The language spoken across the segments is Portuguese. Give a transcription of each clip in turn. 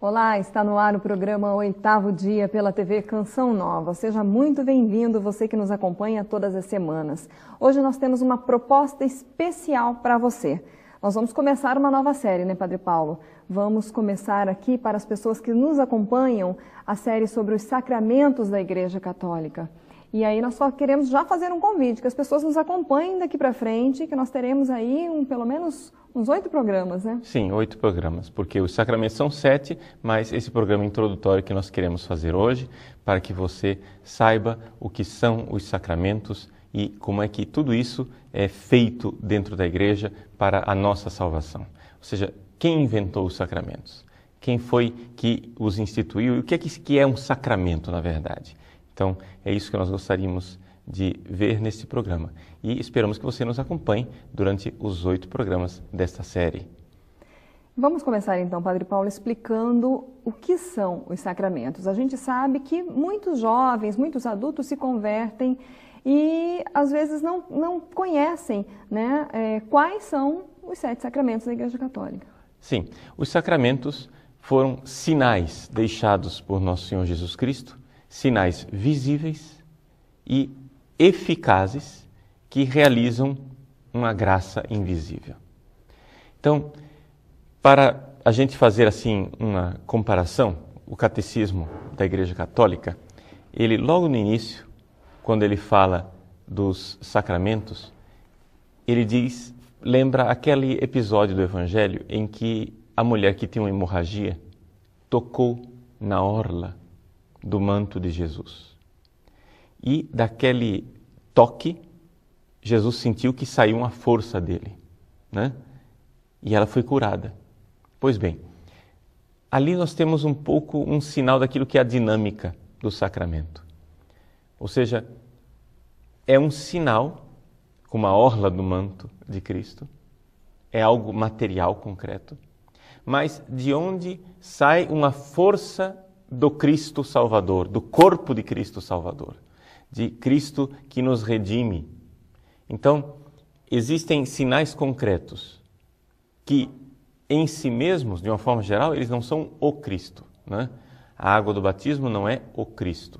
Olá, está no ar o programa Oitavo Dia pela TV Canção Nova. Seja muito bem-vindo, você que nos acompanha todas as semanas. Hoje nós temos uma proposta especial para você. Nós vamos começar uma nova série, né, Padre Paulo? Vamos começar aqui, para as pessoas que nos acompanham, a série sobre os sacramentos da Igreja Católica. E aí nós só queremos já fazer um convite, que as pessoas nos acompanhem daqui para frente, que nós teremos aí pelo menos uns 8 programas, né? Sim, 8 programas, porque os sacramentos são 7, mas esse programa introdutório que nós queremos fazer hoje, para que você saiba o que são os sacramentos e como é que tudo isso é feito dentro da Igreja para a nossa salvação. Ou seja, quem inventou os sacramentos? Quem foi que os instituiu? E o que é um sacramento, na verdade? Então, é isso que nós gostaríamos de ver neste programa. E esperamos que você nos acompanhe durante os 8 programas desta série. Vamos começar então, Padre Paulo, explicando o que são os sacramentos. A gente sabe que muitos jovens, muitos adultos se convertem e às vezes não conhecem, né, quais são os 7 sacramentos da Igreja Católica. Sim, os sacramentos foram sinais deixados por Nosso Senhor Jesus Cristo, sinais visíveis e eficazes que realizam uma graça invisível. Então, para a gente fazer assim uma comparação, o Catecismo da Igreja Católica, ele logo no início, quando ele fala dos sacramentos, ele diz, lembra aquele episódio do Evangelho em que a mulher que tinha uma hemorragia tocou na orla do manto de Jesus. E daquele toque, Jesus sentiu que saiu uma força dele, né? E ela foi curada. Pois bem, ali nós temos um sinal daquilo que é a dinâmica do sacramento. Ou seja, é um sinal, como a orla do manto de Cristo, é algo material, concreto, mas de onde sai uma força do Cristo Salvador, do corpo de Cristo Salvador, de Cristo que nos redime. Então, existem sinais concretos que, em si mesmos, de uma forma geral, eles não são o Cristo, né? A água do batismo não é o Cristo.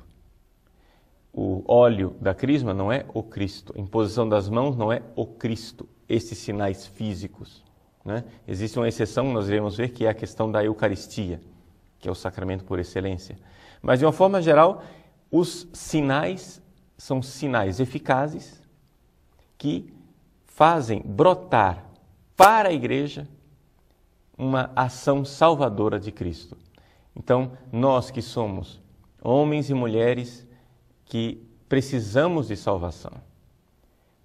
O óleo da crisma não é o Cristo. A imposição das mãos não é o Cristo. Esses sinais físicos, né? Existe uma exceção, nós iremos ver, que é a questão da Eucaristia, que é o sacramento por excelência. Mas, de uma forma geral, os sinais são sinais eficazes que fazem brotar para a Igreja uma ação salvadora de Cristo. Então, nós que somos homens e mulheres que precisamos de salvação,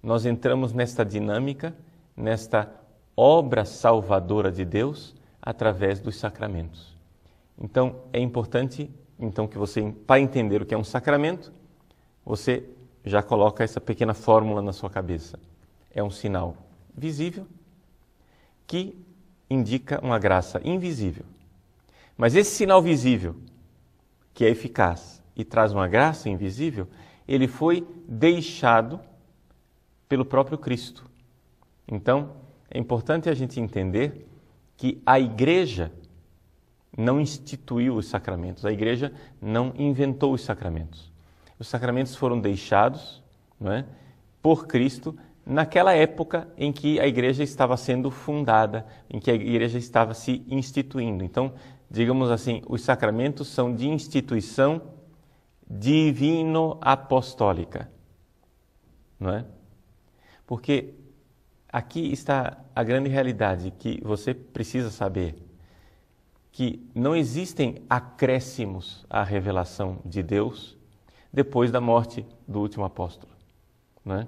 nós entramos nesta dinâmica, nesta obra salvadora de Deus através dos sacramentos. Então, é importante que você, para entender o que é um sacramento, você já coloca essa pequena fórmula na sua cabeça. É um sinal visível que indica uma graça invisível. Mas esse sinal visível, que é eficaz e traz uma graça invisível, ele foi deixado pelo próprio Cristo. Então, é importante a gente entender que a Igreja não instituiu os sacramentos, a Igreja não inventou os sacramentos. Os sacramentos foram deixados, não é, por Cristo naquela época em que a Igreja estava sendo fundada, em que a Igreja estava se instituindo. Então, digamos assim, os sacramentos são de instituição divino-apostólica, não é? Porque aqui está a grande realidade que você precisa saber, que não existem acréscimos à revelação de Deus depois da morte do último apóstolo, não é?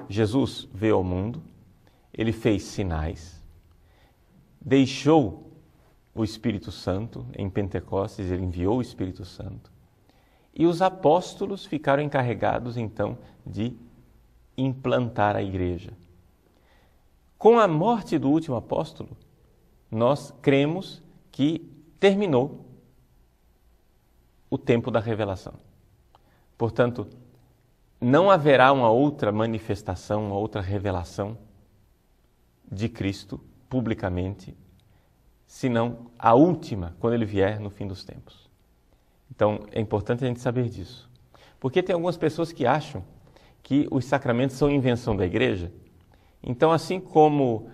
Jesus veio ao mundo, ele fez sinais, deixou o Espírito Santo em Pentecostes, ele enviou o Espírito Santo, e os apóstolos ficaram encarregados então de implantar a Igreja. Com a morte do último apóstolo, nós cremos que terminou o tempo da revelação. Portanto, não haverá uma outra manifestação, uma outra revelação de Cristo publicamente, senão a última, quando ele vier no fim dos tempos. Então, é importante a gente saber disso. Porque tem algumas pessoas que acham que os sacramentos são invenção da igreja. Então, assim como,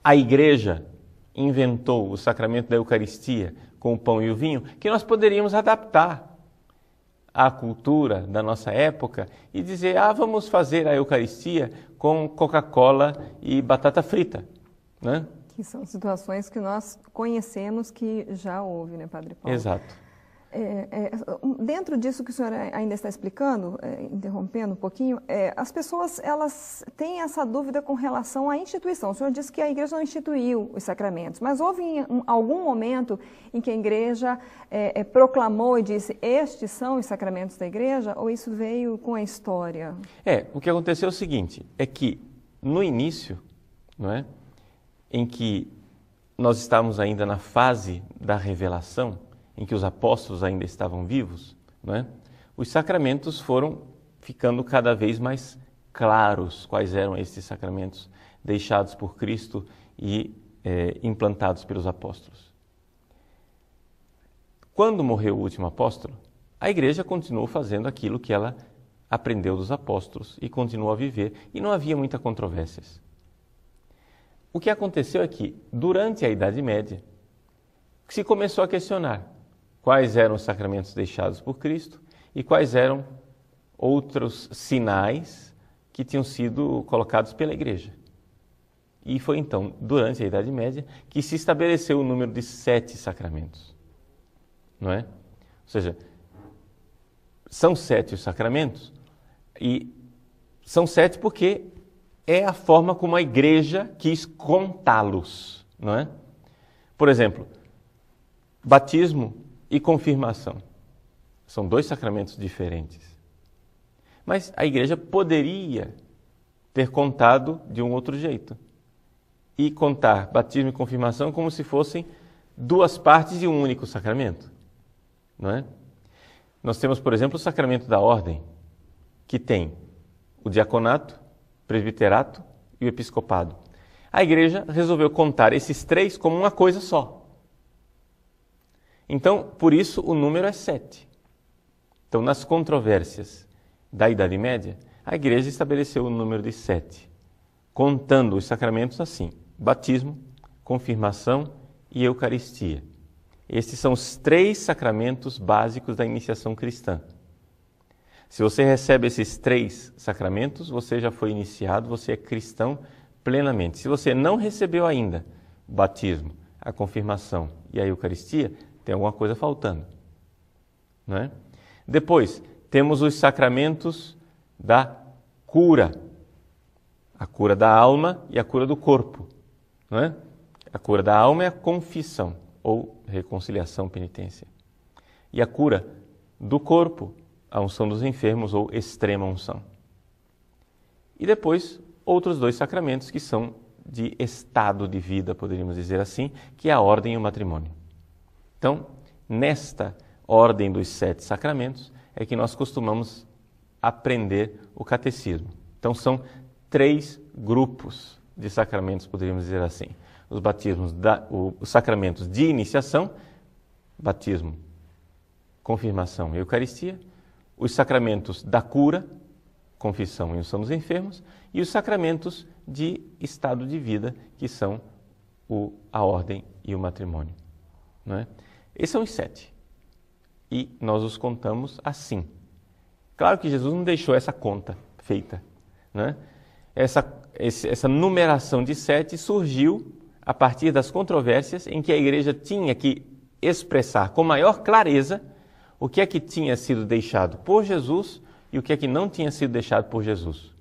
a igreja inventou o sacramento da Eucaristia com o pão e o vinho, que nós poderíamos adaptar à cultura da nossa época e dizer, vamos fazer a Eucaristia com Coca-Cola e batata frita, né? Que são situações que nós conhecemos que já houve, né, Padre Paulo? Exato. Dentro disso que o senhor ainda está explicando, interrompendo um pouquinho, as pessoas elas têm essa dúvida com relação à instituição. O senhor disse que a igreja não instituiu os sacramentos, mas houve algum momento em que a igreja proclamou e disse, estes são os sacramentos da igreja, ou isso veio com a história? O que aconteceu é o seguinte, é que no início, não é, em que nós estávamos ainda na fase da revelação, em que os apóstolos ainda estavam vivos, não é? Os sacramentos foram ficando cada vez mais claros quais eram esses sacramentos deixados por Cristo e implantados pelos apóstolos. Quando morreu o último apóstolo, a igreja continuou fazendo aquilo que ela aprendeu dos apóstolos e continuou a viver, e não havia muita controvérsias. O que aconteceu é que, durante a Idade Média, se começou a questionar quais eram os sacramentos deixados por Cristo e quais eram outros sinais que tinham sido colocados pela igreja. E foi então, durante a Idade Média, que se estabeleceu o número de 7 sacramentos. Não é? Ou seja, são 7 os sacramentos, e são 7 porque é a forma como a igreja quis contá-los. Não é? Por exemplo, batismo e confirmação. São 2 sacramentos diferentes. Mas a igreja poderia ter contado de um outro jeito. E contar batismo e confirmação como se fossem 2 partes de um único sacramento. Não é? Nós temos, por exemplo, o sacramento da ordem, que tem o diaconato, o presbiterato e o episcopado. A igreja resolveu contar esses 3 como uma coisa só. Então, por isso, o número é 7. Então, nas controvérsias da Idade Média, a igreja estabeleceu o número de 7, contando os sacramentos assim, batismo, confirmação e Eucaristia. Estes são os 3 sacramentos básicos da iniciação cristã. Se você recebe esses 3 sacramentos, você já foi iniciado, você é cristão plenamente. Se você não recebeu ainda o batismo, a confirmação e a Eucaristia, tem alguma coisa faltando, não é? Depois, temos os sacramentos da cura. A cura da alma e a cura do corpo, não é? A cura da alma é a confissão, ou reconciliação, penitência. E a cura do corpo, a unção dos enfermos, ou extrema unção. E depois, outros 2 sacramentos que são de estado de vida, poderíamos dizer assim, que é a ordem e o matrimônio. Então, nesta ordem dos 7 sacramentos é que nós costumamos aprender o catecismo. Então, são 3 grupos de sacramentos, poderíamos dizer assim. Os sacramentos de iniciação, batismo, confirmação e Eucaristia, os sacramentos da cura, confissão e unção dos enfermos, e os sacramentos de estado de vida, que são a ordem e o matrimônio. Não é? Esses são os 7. E nós os contamos assim. Claro que Jesus não deixou essa conta feita. Né? Essa numeração de 7 surgiu a partir das controvérsias em que a igreja tinha que expressar com maior clareza o que é que tinha sido deixado por Jesus e o que é que não tinha sido deixado por Jesus.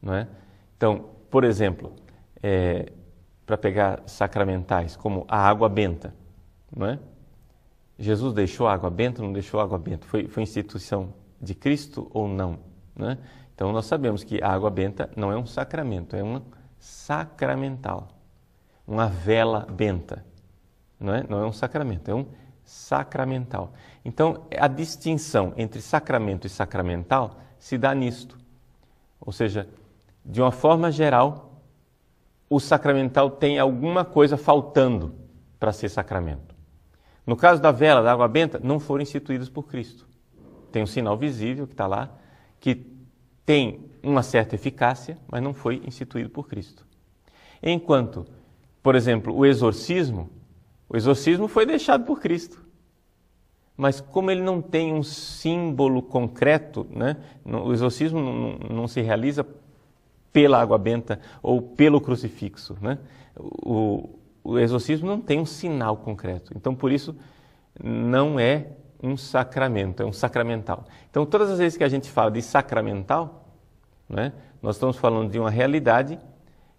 Não é? Então, por exemplo, para pegar sacramentais, como a água benta, não é? Jesus deixou a água benta ou não deixou a água benta? Foi instituição de Cristo ou não? Né? Então, nós sabemos que a água benta não é um sacramento, é um sacramental. Uma vela benta. Não é um sacramento, é um sacramental. Então, a distinção entre sacramento e sacramental se dá nisto. Ou seja, de uma forma geral, o sacramental tem alguma coisa faltando para ser sacramento. No caso da vela, da água benta, não foram instituídos por Cristo. Tem um sinal visível que está lá, que tem uma certa eficácia, mas não foi instituído por Cristo. Enquanto, por exemplo, o exorcismo foi deixado por Cristo. Mas como ele não tem um símbolo concreto, né? O exorcismo não se realiza pela água benta ou pelo crucifixo, né? O exorcismo não tem um sinal concreto. Então, por isso, não é um sacramento, é um sacramental. Então, todas as vezes que a gente fala de sacramental, né, nós estamos falando de uma realidade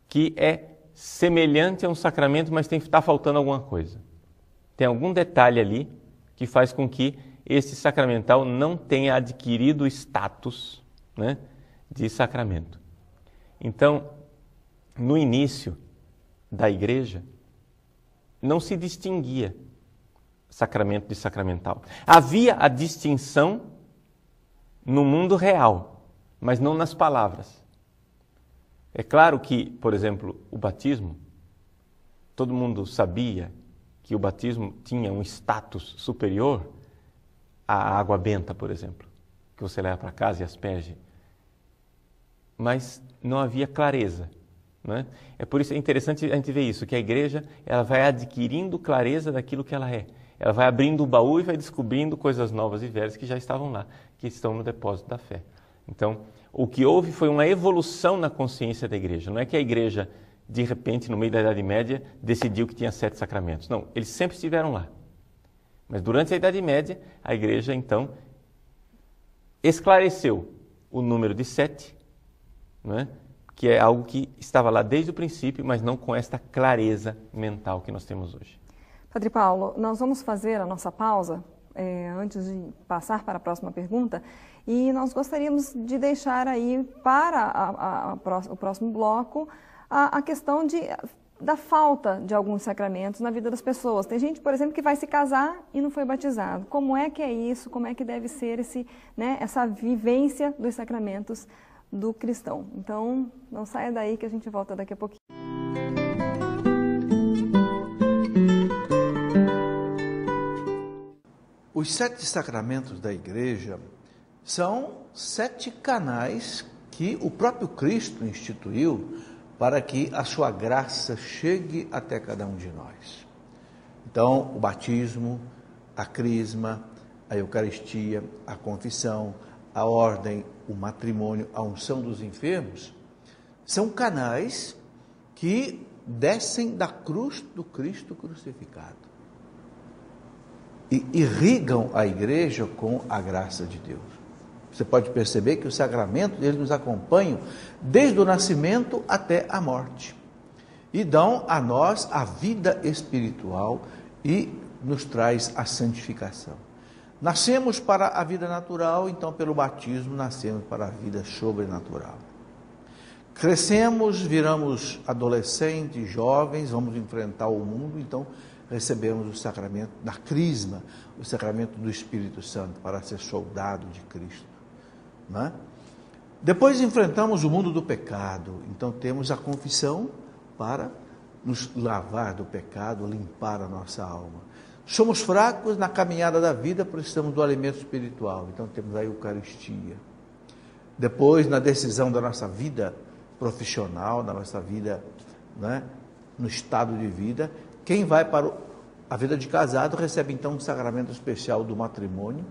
que é semelhante a um sacramento, mas está faltando alguma coisa. Tem algum detalhe ali que faz com que esse sacramental não tenha adquirido o status, né, de sacramento. Então, no início da igreja, não se distinguia sacramento de sacramental. Havia a distinção no mundo real, mas não nas palavras. É claro que, por exemplo, o batismo, todo mundo sabia que o batismo tinha um status superior à água benta, por exemplo, que você leva para casa e asperge. Mas não havia clareza, né? É por isso é interessante a gente ver isso, que a igreja ela vai adquirindo clareza daquilo que ela é. Ela vai abrindo o baú e vai descobrindo coisas novas e velhas que já estavam lá, que estão no depósito da fé. Então, o que houve foi uma evolução na consciência da igreja. Não é que a igreja, de repente, no meio da Idade Média, decidiu que tinha 7 sacramentos. Não, eles sempre estiveram lá. Mas durante a Idade Média, a igreja, então, esclareceu o número de 7, né? Que é algo que estava lá desde o princípio, mas não com esta clareza mental que nós temos hoje. Padre Paulo, nós vamos fazer a nossa pausa antes de passar para a próxima pergunta e nós gostaríamos de deixar aí para o próximo bloco a questão da falta de alguns sacramentos na vida das pessoas. Tem gente, por exemplo, que vai se casar e não foi batizado. Como é que é isso? Como é que deve ser essa vivência dos sacramentos do cristão? Então, não saia daí que a gente volta daqui a pouquinho. Os 7 sacramentos da igreja são 7 canais que o próprio Cristo instituiu para que a sua graça chegue até cada um de nós. Então, o batismo, a crisma, a Eucaristia, a confissão, a ordem, o matrimônio, a unção dos enfermos, são canais que descem da cruz do Cristo crucificado e irrigam a igreja com a graça de Deus. Você pode perceber que os sacramentos, eles nos acompanham desde o nascimento até a morte e dão a nós a vida espiritual e nos traz a santificação. Nascemos para a vida natural, então pelo batismo nascemos para a vida sobrenatural. Crescemos, viramos adolescentes, jovens, vamos enfrentar o mundo, então recebemos o sacramento da crisma, o sacramento do Espírito Santo, para ser soldado de Cristo. Não é? Depois enfrentamos o mundo do pecado, então temos a confissão para nos lavar do pecado, limpar a nossa alma. Somos fracos na caminhada da vida, precisamos do alimento espiritual, então temos a Eucaristia. Depois, na decisão da nossa vida profissional, da nossa vida, né, no estado de vida, quem vai para a vida de casado recebe então um sacramento especial do matrimônio,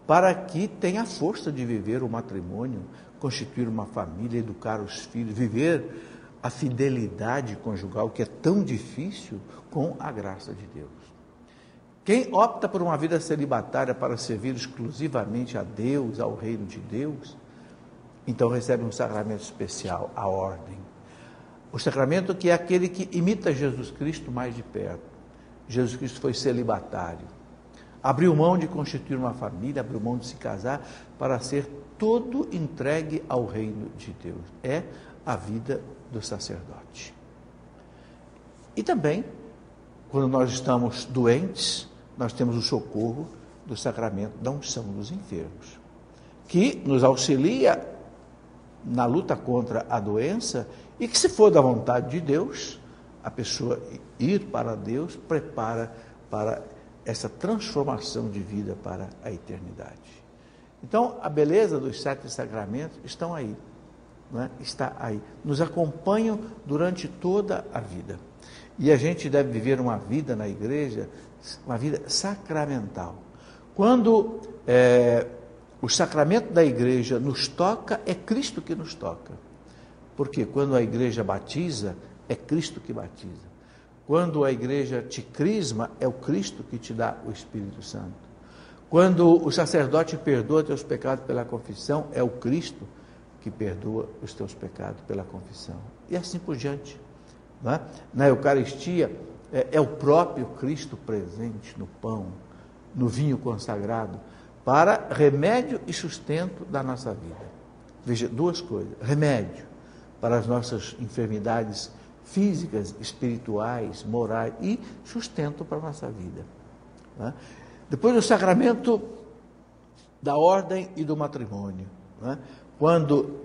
para que tenha a força de viver o matrimônio, constituir uma família, educar os filhos, viver a fidelidade conjugal, que é tão difícil, com a graça de Deus. Quem opta por uma vida celibatária para servir exclusivamente a Deus, ao reino de Deus, então recebe um sacramento especial, a ordem. O sacramento que é aquele que imita Jesus Cristo mais de perto. Jesus Cristo foi celibatário. Abriu mão de constituir uma família, abriu mão de se casar para ser todo entregue ao reino de Deus. É a vida do sacerdote. E também, quando nós estamos doentes, nós temos o socorro do sacramento da unção dos enfermos, que nos auxilia na luta contra a doença E que, se for da vontade de Deus, a pessoa ir para Deus prepara para essa transformação de vida para a eternidade. Então, a beleza dos 7 sacramentos estão aí, não é? Está aí, nos acompanham durante toda a vida. E a gente deve viver uma vida na igreja, uma vida sacramental. Quando o sacramento da igreja nos toca, é Cristo que nos toca. Porque quando a igreja batiza, é Cristo que batiza. Quando a igreja te crisma, é o Cristo que te dá o Espírito Santo. Quando o sacerdote perdoa teus pecados pela confissão, é o Cristo que perdoa os teus pecados pela confissão. E assim por diante. Não é? Na Eucaristia, é o próprio Cristo presente no pão, no vinho consagrado, para remédio e sustento da nossa vida. Veja, 2 coisas. Remédio para as nossas enfermidades físicas, espirituais, morais e sustento para a nossa vida. Não é? Depois, o sacramento da ordem e do matrimônio. Não é? Quando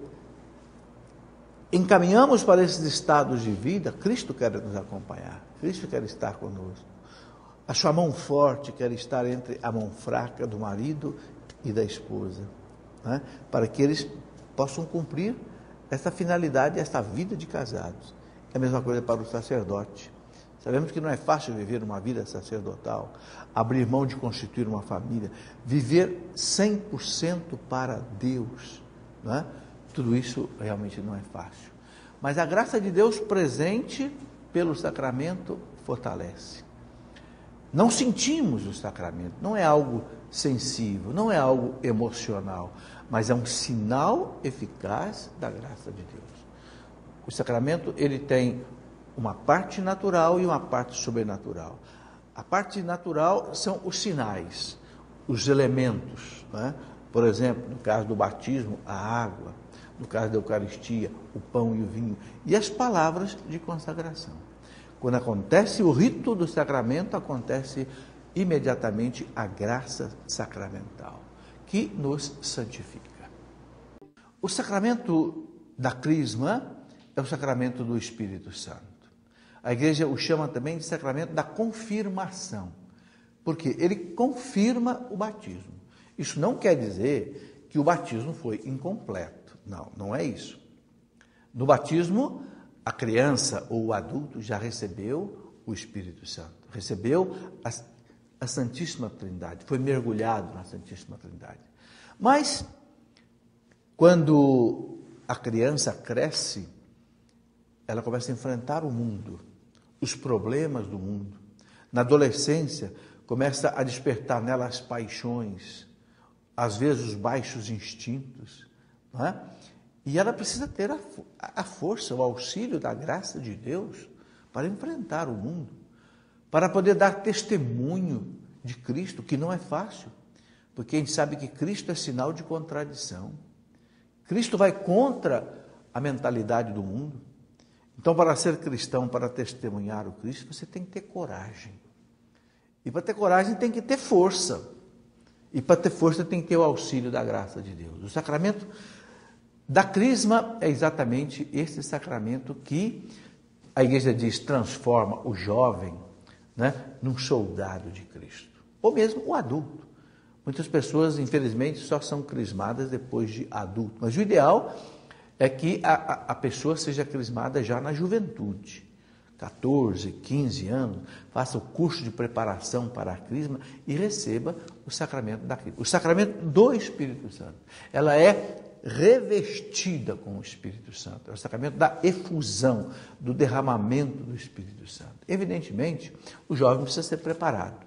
encaminhamos para esses estados de vida, Cristo quer nos acompanhar, Cristo quer estar conosco. A sua mão forte quer estar entre a mão fraca do marido e da esposa, né? Para que eles possam cumprir essa finalidade, essa vida de casados. É a mesma coisa para o sacerdote. Sabemos que não é fácil viver uma vida sacerdotal, abrir mão de constituir uma família, viver 100% para Deus, não é? Tudo isso realmente não é fácil. Mas a graça de Deus presente pelo sacramento fortalece. Não sentimos o sacramento, não é algo sensível, não é algo emocional, mas é um sinal eficaz da graça de Deus. O sacramento, ele tem uma parte natural e uma parte sobrenatural. A parte natural são os sinais, os elementos, né? Por exemplo, no caso do batismo, a água, no caso da Eucaristia, o pão e o vinho, e as palavras de consagração. Quando acontece o rito do sacramento, acontece imediatamente a graça sacramental, que nos santifica. O sacramento da crisma é o sacramento do Espírito Santo. A igreja o chama também de sacramento da confirmação, porque ele confirma o batismo. Isso não quer dizer que o batismo foi incompleto. Não, não é isso. No batismo, a criança ou o adulto já recebeu o Espírito Santo, recebeu a Santíssima Trindade, foi mergulhado na Santíssima Trindade. Mas, quando a criança cresce, ela começa a enfrentar o mundo, os problemas do mundo. Na adolescência, começa a despertar nela as paixões, às vezes os baixos instintos, não é? E ela precisa ter a força, o auxílio da graça de Deus para enfrentar o mundo, para poder dar testemunho de Cristo, que não é fácil, porque a gente sabe que Cristo é sinal de contradição. Cristo vai contra a mentalidade do mundo. Então, para ser cristão, para testemunhar o Cristo, você tem que ter coragem. E para ter coragem tem que ter força. E para ter força tem que ter o auxílio da graça de Deus. O sacramento da crisma é exatamente esse sacramento que a igreja diz transforma o jovem, né, num soldado de Cristo. Ou mesmo o adulto. Muitas pessoas, infelizmente, só são crismadas depois de adulto. Mas o ideal é que a pessoa seja crismada já na juventude. 14, 15 anos, faça o curso de preparação para a crisma e receba o sacramento da crisma. O sacramento do Espírito Santo. Ela é revestida com o Espírito Santo. É o sacramento da efusão, do derramamento do Espírito Santo. Evidentemente, o jovem precisa ser preparado.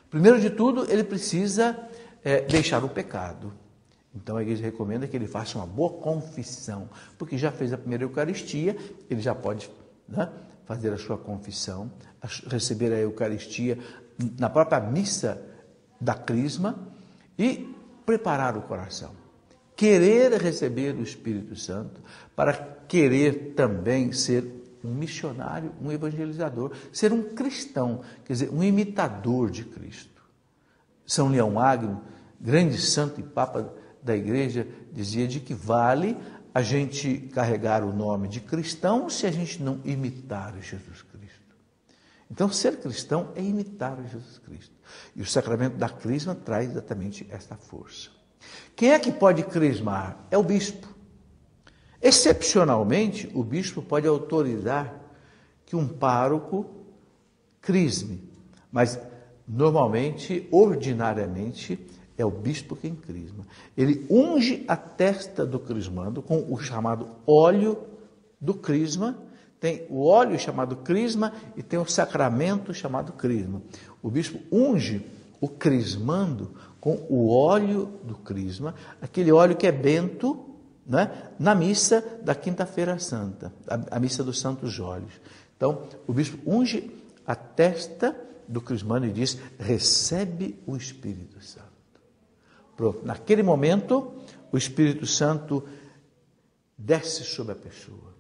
Primeiro de tudo, ele precisa deixar o pecado. Então, a igreja recomenda que ele faça uma boa confissão, porque já fez a primeira Eucaristia, ele já pode, né, fazer a sua confissão, receber a Eucaristia na própria missa da crisma e preparar o coração. Querer receber o Espírito Santo para querer também ser um missionário, um evangelizador, ser um cristão, quer dizer, um imitador de Cristo. São Leão Magno, grande santo e papa da igreja, dizia de que vale a gente carregar o nome de cristão se a gente não imitar o Jesus Cristo? Então, ser cristão é imitar o Jesus Cristo. E o sacramento da crisma traz exatamente essa força. Quem é que pode crismar? É o bispo. Excepcionalmente, o bispo pode autorizar que um pároco crisme, mas normalmente, ordinariamente, é o bispo quem crisma. Ele unge a testa do crismando com o chamado óleo do crisma. Tem o óleo chamado crisma e tem o sacramento chamado crisma. O bispo unge o crismando com o óleo do crisma, aquele óleo que é bento, né, na missa da Quinta-feira Santa, a missa dos Santos Óleos. Então, o bispo unge a testa do crismando e diz: recebe o Espírito Santo. Pronto. Naquele momento, o Espírito Santo desce sobre a pessoa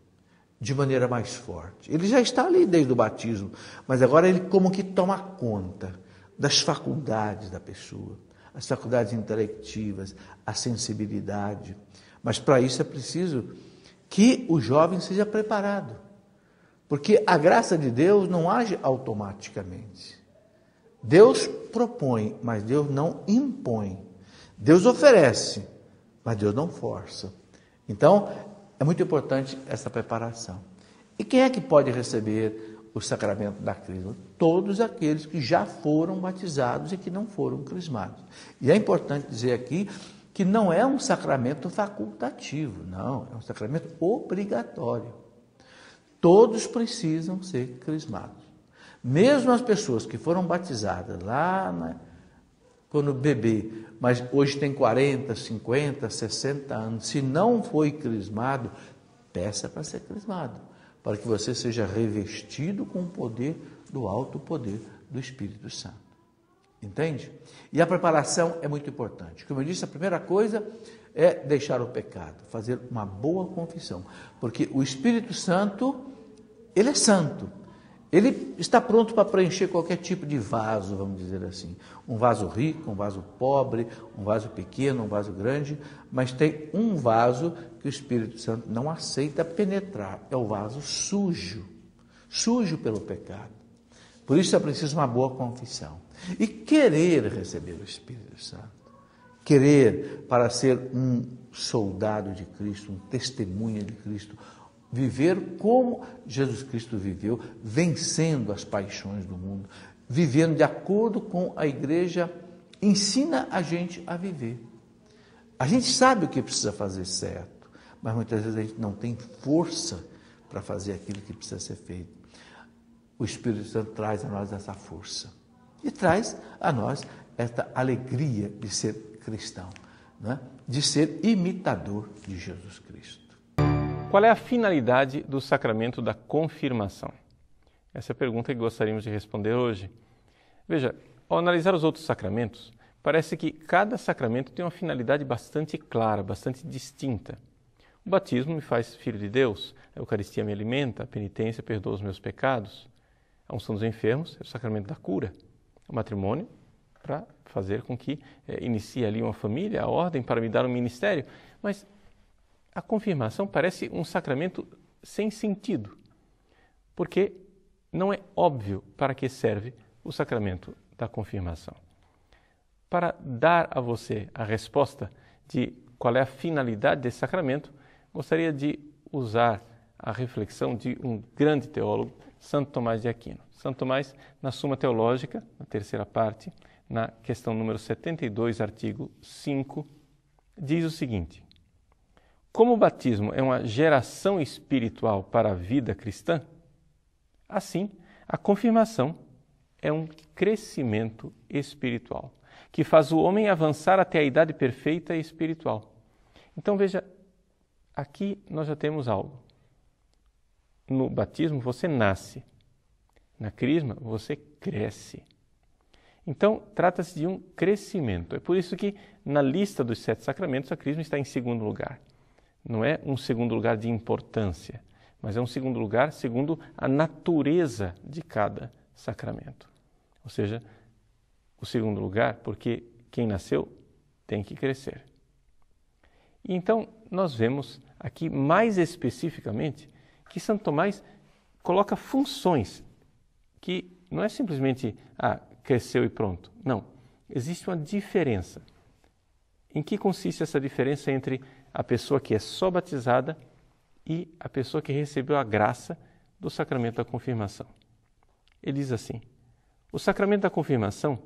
de maneira mais forte. Ele já está ali desde o batismo, mas agora ele como que toma conta das faculdades da pessoa, as faculdades intelectivas, a sensibilidade. Mas para isso é preciso que o jovem seja preparado, porque a graça de Deus não age automaticamente. Deus propõe, mas Deus não impõe. Deus oferece, mas Deus não força. Então, é muito importante essa preparação. E quem é que pode receber o sacramento da crisma? Todos aqueles que já foram batizados e que não foram crismados. E é importante dizer aqui que não é um sacramento facultativo, não, é um sacramento obrigatório. Todos precisam ser crismados. Mesmo as pessoas que foram batizadas lá quando bebê, mas hoje tem 40, 50, 60 anos, se não foi crismado, peça para ser crismado, para que você seja revestido com o poder do alto poder do Espírito Santo. Entende? E a preparação é muito importante. Como eu disse, a primeira coisa é deixar o pecado, fazer uma boa confissão, porque o Espírito Santo, ele é santo. Ele está pronto para preencher qualquer tipo de vaso, vamos dizer assim. Um vaso rico, um vaso pobre, um vaso pequeno, um vaso grande, mas tem um vaso que o Espírito Santo não aceita penetrar, é o vaso sujo, sujo pelo pecado. Por isso é preciso uma boa confissão. E querer receber o Espírito Santo. Querer para ser um soldado de Cristo, um testemunha de Cristo, viver como Jesus Cristo viveu, vencendo as paixões do mundo, vivendo de acordo com a igreja ensina a gente a viver. A gente sabe o que precisa fazer certo, mas muitas vezes a gente não tem força para fazer aquilo que precisa ser feito. O Espírito Santo traz a nós essa força e traz a nós esta alegria de ser cristão, né? De ser imitador de Jesus Cristo. Qual é a finalidade do sacramento da confirmação? Essa é a pergunta que gostaríamos de responder hoje. Veja, ao analisar os outros sacramentos, parece que cada sacramento tem uma finalidade bastante clara, bastante distinta. O batismo me faz filho de Deus, a Eucaristia me alimenta, a penitência perdoa os meus pecados, a unção dos enfermos é o sacramento da cura, o matrimônio para fazer com que inicie ali uma família, a ordem para me dar um ministério, mas a confirmação parece um sacramento sem sentido, porque não é óbvio para que serve o sacramento da confirmação. Para dar a você a resposta de qual é a finalidade desse sacramento, gostaria de usar a reflexão de um grande teólogo, Santo Tomás de Aquino. Santo Tomás, na Suma Teológica, na terceira parte, na questão número 72, artigo 5, diz o seguinte: como o batismo é uma geração espiritual para a vida cristã, assim, a confirmação é um crescimento espiritual, que faz o homem avançar até a idade perfeita e espiritual. Então, veja, aqui nós já temos algo. No batismo você nasce, na crisma você cresce. Então, trata-se de um crescimento. É por isso que na lista dos 7 sacramentos a crisma está em segundo lugar. Não é um segundo lugar de importância, mas é um segundo lugar segundo a natureza de cada sacramento. Ou seja, o segundo lugar porque quem nasceu tem que crescer. E então nós vemos aqui mais especificamente que Santo Tomás coloca funções que não é simplesmente cresceu e pronto. Não, existe uma diferença. Em que consiste essa diferença entre a pessoa que é só batizada e a pessoa que recebeu a graça do sacramento da confirmação? Ele diz assim: o sacramento da confirmação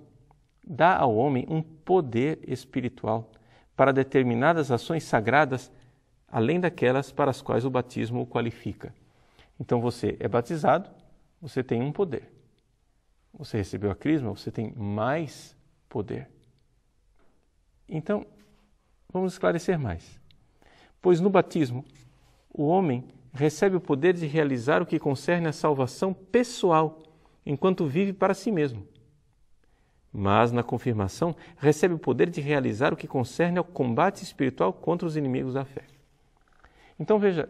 dá ao homem um poder espiritual para determinadas ações sagradas, além daquelas para as quais o batismo o qualifica. Então você é batizado, você tem um poder. Você recebeu a crisma, você tem mais poder. Então, vamos esclarecer mais. Pois no batismo, o homem recebe o poder de realizar o que concerne a salvação pessoal, enquanto vive para si mesmo. Mas na confirmação, recebe o poder de realizar o que concerne ao combate espiritual contra os inimigos da fé. Então veja,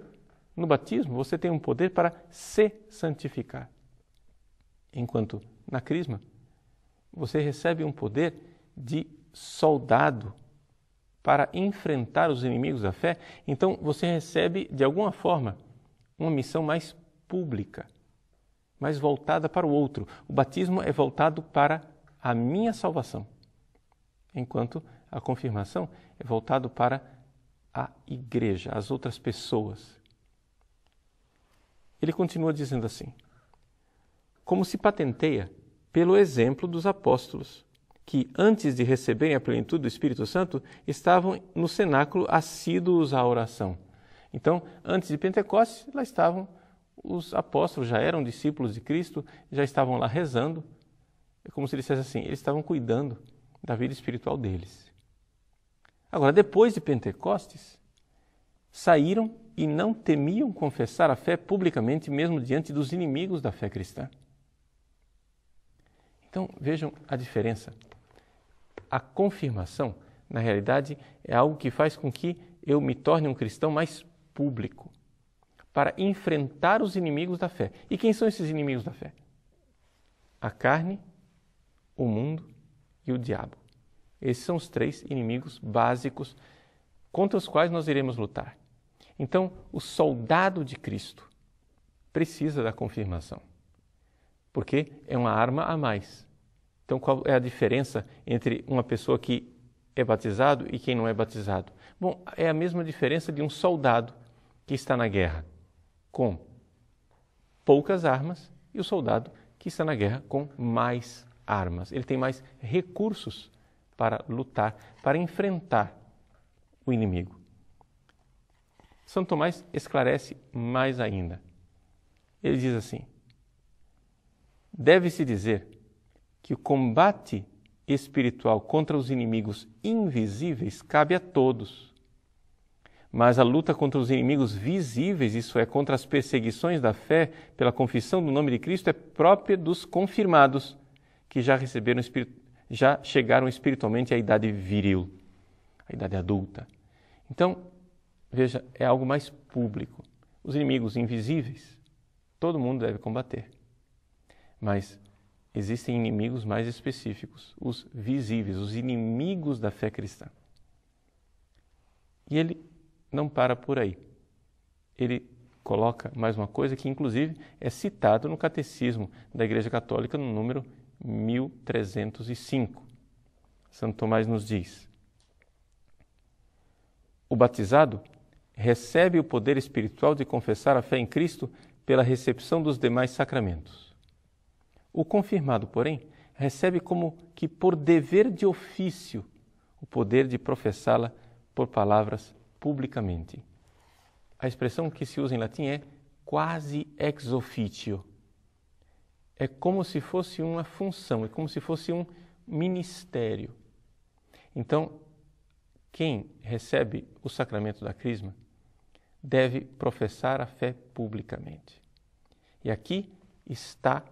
no batismo você tem um poder para se santificar, enquanto na crisma você recebe um poder de soldado para enfrentar os inimigos da fé. Então você recebe, de alguma forma, uma missão mais pública, mais voltada para o outro. O batismo é voltado para a minha salvação, enquanto a confirmação é voltado para a igreja, as outras pessoas. Ele continua dizendo assim: como se patenteia pelo exemplo dos apóstolos, que antes de receberem a plenitude do Espírito Santo, estavam no cenáculo assíduos à oração. Então, antes de Pentecostes, lá estavam os apóstolos, já eram discípulos de Cristo, já estavam lá rezando. É como se ele dissesse assim, eles estavam cuidando da vida espiritual deles. Agora, depois de Pentecostes, saíram e não temiam confessar a fé publicamente, mesmo diante dos inimigos da fé cristã. Então, vejam a diferença. A confirmação, na realidade, é algo que faz com que eu me torne um cristão mais público, para enfrentar os inimigos da fé. E quem são esses inimigos da fé? A carne, o mundo e o diabo. Esses são os três inimigos básicos contra os quais nós iremos lutar. Então, o soldado de Cristo precisa da confirmação, porque é uma arma a mais. Então, qual é a diferença entre uma pessoa que é batizado e quem não é batizado? Bom, é a mesma diferença de um soldado que está na guerra com poucas armas e o soldado que está na guerra com mais armas. Ele tem mais recursos para lutar, para enfrentar o inimigo. São Tomás esclarece mais ainda. Ele diz assim: deve-se dizer que o combate espiritual contra os inimigos invisíveis cabe a todos. Mas a luta contra os inimigos visíveis, isso é, contra as perseguições da fé pela confissão do nome de Cristo, é própria dos confirmados, que já chegaram espiritualmente à idade viril, à idade adulta. Então, veja, é algo mais público. Os inimigos invisíveis, todo mundo deve combater. Mas existem inimigos mais específicos, os visíveis, os inimigos da fé cristã. E ele não para por aí. Ele coloca mais uma coisa que, inclusive, é citado no Catecismo da Igreja Católica, no número 1305. Santo Tomás nos diz: o batizado recebe o poder espiritual de confessar a fé em Cristo pela recepção dos demais sacramentos. O confirmado, porém, recebe como que por dever de ofício o poder de professá-la por palavras publicamente. A expressão que se usa em latim é quasi ex officio. É como se fosse uma função, é como se fosse um ministério. Então, quem recebe o sacramento da crisma deve professar a fé publicamente. E aqui está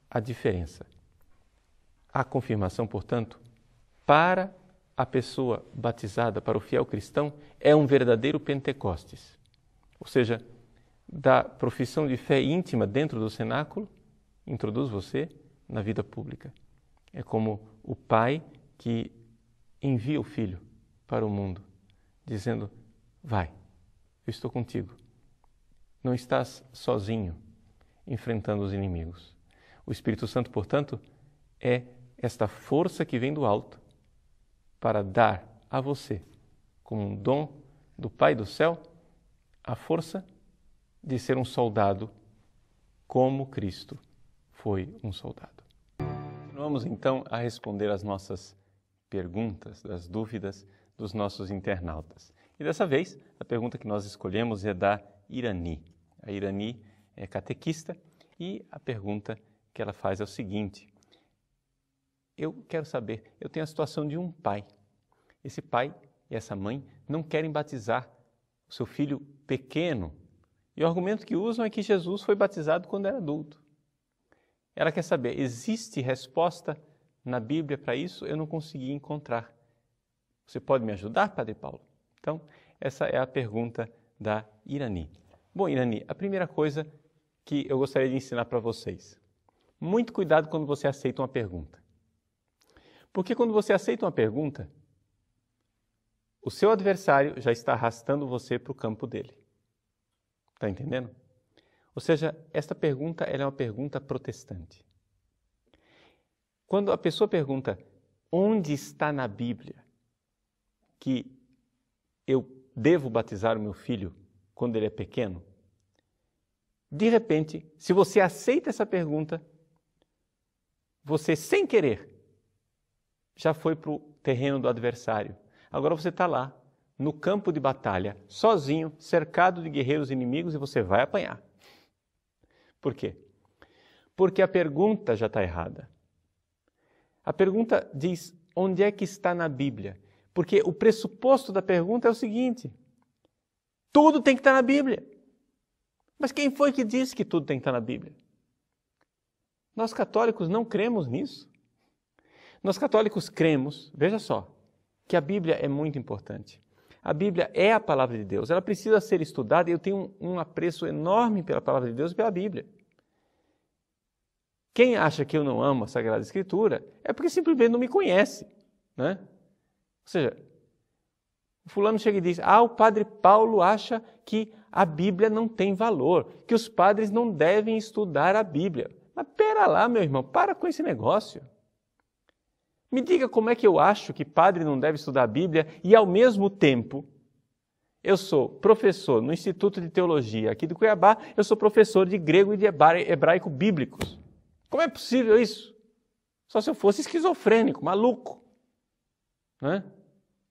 a diferença. A confirmação, portanto, para a pessoa batizada, para o fiel cristão, é um verdadeiro Pentecostes. Ou seja, da profissão de fé íntima dentro do cenáculo, introduz você na vida pública. É como o pai que envia o filho para o mundo, dizendo: vai, eu estou contigo. Não estás sozinho enfrentando os inimigos. O Espírito Santo, portanto, é esta força que vem do alto para dar a você, como um dom do Pai do céu, a força de ser um soldado como Cristo foi um soldado. Vamos então a responder às nossas perguntas, das dúvidas dos nossos internautas. E dessa vez, a pergunta que nós escolhemos é da Irani. A Irani é catequista e a pergunta que ela faz é o seguinte: eu quero saber, eu tenho a situação de um pai. Esse pai e essa mãe não querem batizar o seu filho pequeno. E o argumento que usam é que Jesus foi batizado quando era adulto. Ela quer saber, existe resposta na Bíblia para isso? Eu não consegui encontrar. Você pode me ajudar, Padre Paulo? Então, essa é a pergunta da Irani. Bom, Irani, a primeira coisa que eu gostaria de ensinar para vocês. Muito cuidado quando você aceita uma pergunta. Porque quando você aceita uma pergunta, o seu adversário já está arrastando você para o campo dele. Está entendendo? Ou seja, esta pergunta ela é uma pergunta protestante. Quando a pessoa pergunta onde está na Bíblia que eu devo batizar o meu filho quando ele é pequeno, de repente, se você aceita essa pergunta, você sem querer já foi para o terreno do adversário. Agora você está lá, no campo de batalha, sozinho, cercado de guerreiros inimigos e você vai apanhar. Por quê? Porque a pergunta já está errada. A pergunta diz, onde é que está na Bíblia? Porque o pressuposto da pergunta é o seguinte, tudo tem que estar na Bíblia. Mas quem foi que disse que tudo tem que estar na Bíblia? Nós católicos não cremos nisso. Nós católicos cremos, veja só, que a Bíblia é muito importante. A Bíblia é a palavra de Deus, ela precisa ser estudada e eu tenho um apreço enorme pela palavra de Deus e pela Bíblia. Quem acha que eu não amo a Sagrada Escritura é porque simplesmente não me conhece, né? Ou seja, o fulano chega e diz, o Padre Paulo acha que a Bíblia não tem valor, que os padres não devem estudar a Bíblia. Mas pera lá, meu irmão, para com esse negócio. Me diga como é que eu acho que padre não deve estudar a Bíblia e, ao mesmo tempo, eu sou professor no Instituto de Teologia aqui de Cuiabá, eu sou professor de grego e de hebraico bíblicos. Como é possível isso? Só se eu fosse esquizofrênico, maluco. Né?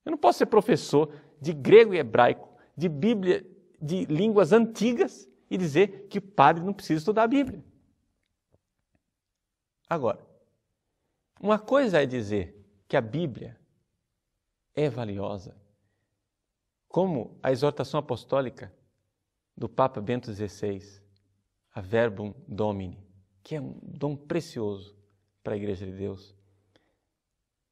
Eu não posso ser professor de grego e hebraico, de Bíblia, de línguas antigas e dizer que o padre não precisa estudar a Bíblia. Agora, uma coisa é dizer que a Bíblia é valiosa, como a exortação apostólica do Papa Bento XVI, a Verbum Domini, que é um dom precioso para a Igreja de Deus.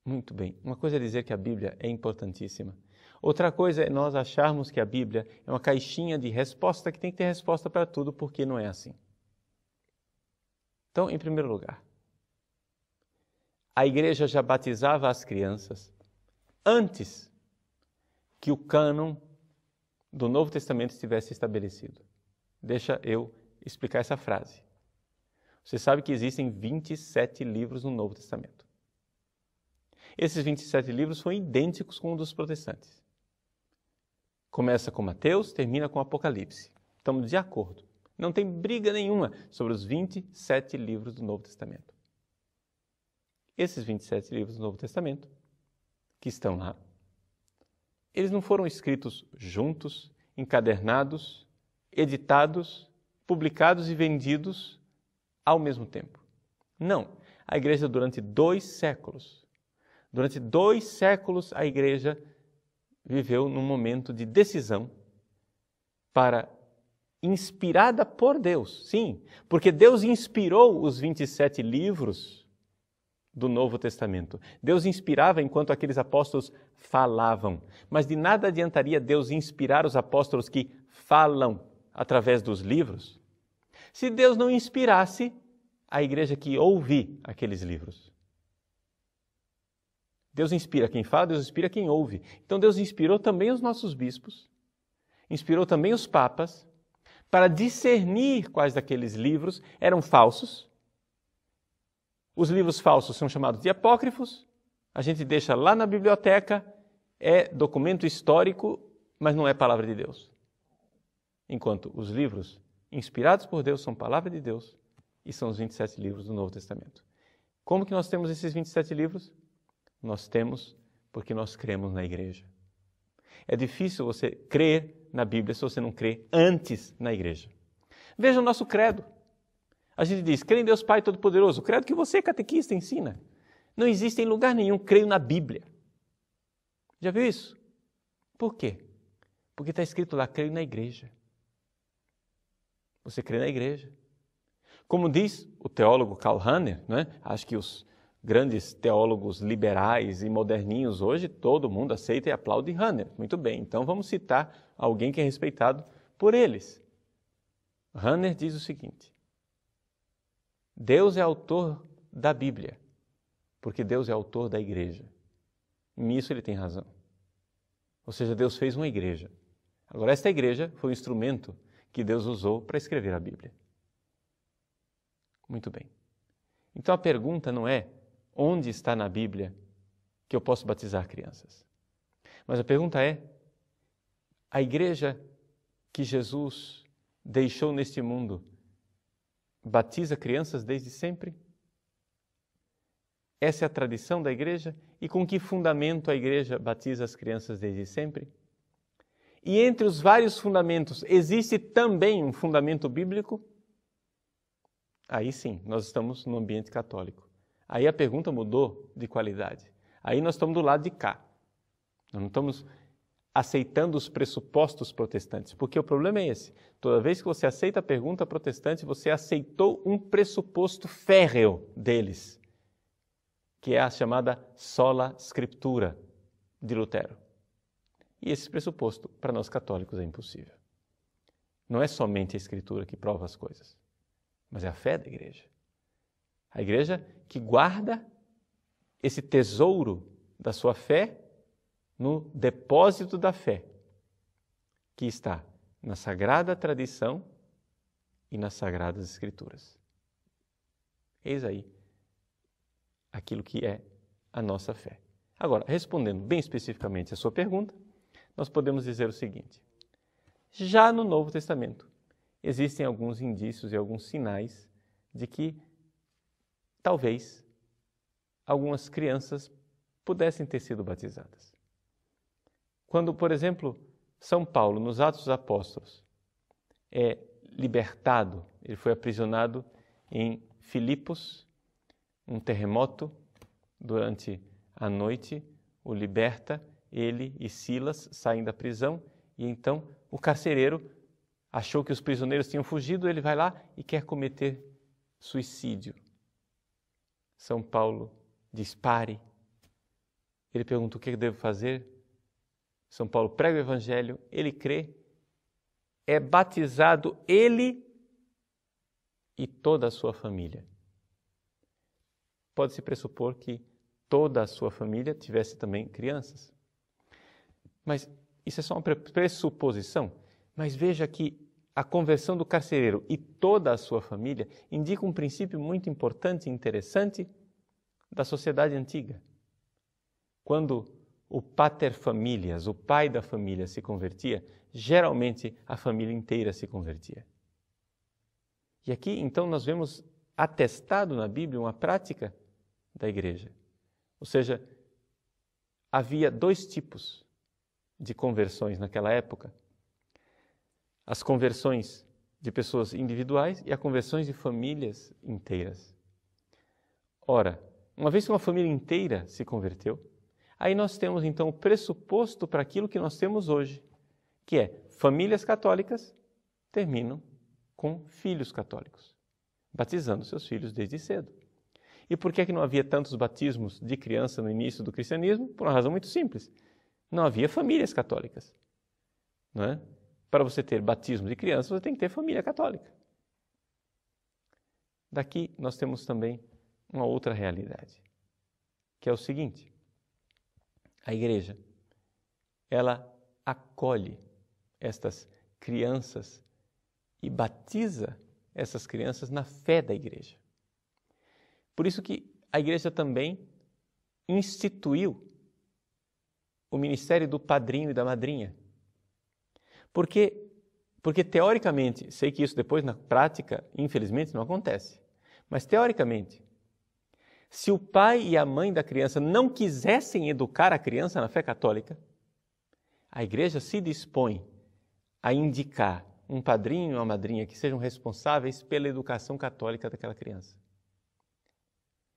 Muito bem, uma coisa é dizer que a Bíblia é importantíssima. Outra coisa é nós acharmos que a Bíblia é uma caixinha de resposta que tem que ter resposta para tudo, porque não é assim. Então, em primeiro lugar, a Igreja já batizava as crianças antes que o cânon do Novo Testamento estivesse estabelecido. Deixa eu explicar essa frase. Você sabe que existem 27 livros no Novo Testamento. Esses 27 livros são idênticos com os dos protestantes. Começa com Mateus, termina com Apocalipse. Estamos de acordo. Não tem briga nenhuma sobre os 27 livros do Novo Testamento. Esses 27 livros do Novo Testamento, que estão lá, eles não foram escritos juntos, encadernados, editados, publicados e vendidos ao mesmo tempo. Não. A Igreja, durante 2 séculos, a Igreja viveu num momento de decisão para, inspirada por Deus, sim, porque Deus inspirou os 27 livros do Novo Testamento. Deus inspirava enquanto aqueles apóstolos falavam, mas de nada adiantaria Deus inspirar os apóstolos que falam através dos livros, se Deus não inspirasse a igreja que ouve aqueles livros. Deus inspira quem fala, Deus inspira quem ouve. Então Deus inspirou também os nossos bispos inspirou também os papas para discernir quais daqueles livros eram falsos. Os livros falsos são chamados de apócrifos, a gente deixa lá na biblioteca, é documento histórico, mas não é palavra de Deus. Enquanto os livros inspirados por Deus são palavra de Deus e são os 27 livros do Novo Testamento. Como que nós temos esses 27 livros? Nós temos porque nós cremos na igreja. É difícil você crer na Bíblia se você não crê antes na igreja. Veja o nosso credo. A gente diz, crê em Deus Pai Todo-Poderoso. O credo que você, catequista, ensina. Não existe em lugar nenhum, creio na Bíblia. Já viu isso? Por quê? Porque está escrito lá, creio na igreja. Você crê na igreja. Como diz o teólogo Karl Rahner, né? Acho que os grandes teólogos liberais e moderninhos hoje, todo mundo aceita e aplaude Rahner. Muito bem, então vamos citar alguém que é respeitado por eles. Rahner diz o seguinte: Deus é autor da Bíblia, porque Deus é autor da igreja. Nisso ele tem razão. Ou seja, Deus fez uma igreja. Agora, esta igreja foi o instrumento que Deus usou para escrever a Bíblia. Muito bem. Então a pergunta não é onde está na Bíblia que eu posso batizar crianças. Mas a pergunta é, a igreja que Jesus deixou neste mundo batiza crianças desde sempre? Essa é a tradição da igreja? E com que fundamento a igreja batiza as crianças desde sempre? E entre os vários fundamentos, existe também um fundamento bíblico? Aí sim, nós estamos no ambiente católico. Aí a pergunta mudou de qualidade. Aí nós estamos do lado de cá. Nós não estamos aceitando os pressupostos protestantes, porque o problema é esse. Toda vez que você aceita a pergunta protestante, você aceitou um pressuposto férreo deles, que é a chamada sola scriptura de Lutero. E esse pressuposto, para nós católicos, é impossível. Não é somente a Escritura que prova as coisas, mas é a fé da igreja. A igreja que guarda esse tesouro da sua fé no depósito da fé, que está na sagrada tradição e nas sagradas Escrituras. Eis aí aquilo que é a nossa fé. Agora, respondendo bem especificamente a sua pergunta, nós podemos dizer o seguinte: já no Novo Testamento existem alguns indícios e alguns sinais de que talvez algumas crianças pudessem ter sido batizadas. Quando, por exemplo, São Paulo, nos Atos dos Apóstolos, é libertado, ele foi aprisionado em Filipos, um terremoto durante a noite o liberta, ele e Silas saem da prisão e então o carcereiro achou que os prisioneiros tinham fugido, ele vai lá e quer cometer suicídio. São Paulo diz, pare. Ele pergunta, o que eu devo fazer? São Paulo prega o evangelho, ele crê, é batizado ele e toda a sua família. Pode-se pressupor que toda a sua família tivesse também crianças. Mas isso é só uma pressuposição. Mas veja que a conversão do carcereiro e toda a sua família indica um princípio muito importante e interessante da sociedade antiga. Quando o pater familias, o pai da família, se convertia, geralmente a família inteira se convertia. E aqui, então, nós vemos atestado na Bíblia uma prática da igreja. Ou seja, havia dois tipos de conversões naquela época. As conversões de pessoas individuais e as conversões de famílias inteiras. Ora, uma vez que uma família inteira se converteu, aí nós temos então o pressuposto para aquilo que nós temos hoje, que é famílias católicas terminam com filhos católicos, batizando seus filhos desde cedo. E por que não havia tantos batismos de criança no início do cristianismo? Por uma razão muito simples. Não havia famílias católicas. Não é? Para você ter batismo de criança, você tem que ter família católica. Daqui nós temos também uma outra realidade, que é o seguinte: a igreja, ela acolhe estas crianças e batiza essas crianças na fé da igreja. Por isso que a igreja também instituiu o ministério do padrinho e da madrinha. Porque teoricamente, sei que isso depois na prática, infelizmente, não acontece, mas teoricamente, se o pai e a mãe da criança não quisessem educar a criança na fé católica, a igreja se dispõe a indicar um padrinho ou uma madrinha que sejam responsáveis pela educação católica daquela criança.